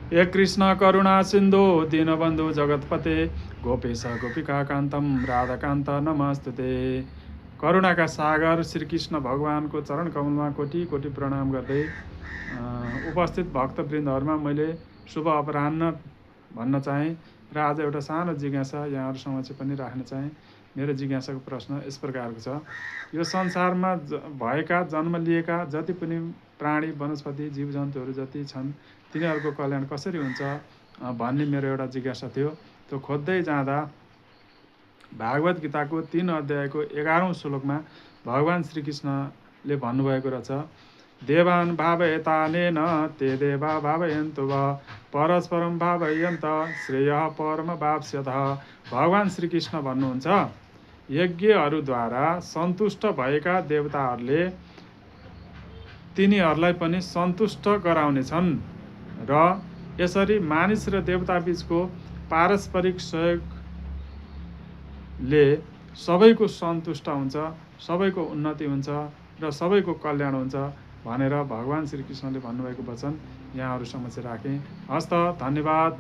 हे कृष्ण करुणा सिन्धु दीनबन्धु जगतपते गोपेश गोपिका कान्तम राधाकान्त नमस्तुते। करुणाका सागर श्रीकृष्ण भगवानको चरण कमलमा कोटि कोटि प्रणाम गर्दै उपस्थित भक्तवृन्दहरूमा मैले शुभ अपराह्न भन्न चाहेँ र आज एउटा सानो जिज्ञासा यहाँहरू समक्ष पनि राख्न चाहेँ। मेरो जिज्ञासाको प्रश्न यस प्रकारको छ, यो संसारमा भएका जन्म लिएका जति पनि प्राणी वनस्पति जीवजन्तुहरू जति छन् तिनीहरूको कल्याण कसरी हुन्छ भन्ने मेरो एउटा जिज्ञासा थियो। त्यो खोज्दै जाँदा भागवत गीताको 3 अध्यायको 11औं श्लोकमा भगवान् श्रीकृष्णले भन्नुभएको रहेछ, देवान् भावयतानेन ते देवा भावयन्तु वा परस्परं भावयन्त श्रेयः परमवाप्स्यतः। भगवान् श्रीकृष्ण भन्नुहुन्छ, यज्ञहरूद्वारा सन्तुष्ट भएका देवताहरूले तिनीहरूलाई पनि सन्तुष्ट गराउनेछन् र यसरी मानिस र देवता बीचको पारस्परिक सहयोगले सबैको सन्तुष्ट हुन्छ, सबैको उन्नति हुन्छ र सबैको कल्याण हुन्छ भनेर भगवान् श्रीकृष्णले भन्नुभएको वचन यहाँहरू समक्ष राखेँ। हस्त, धन्यवाद।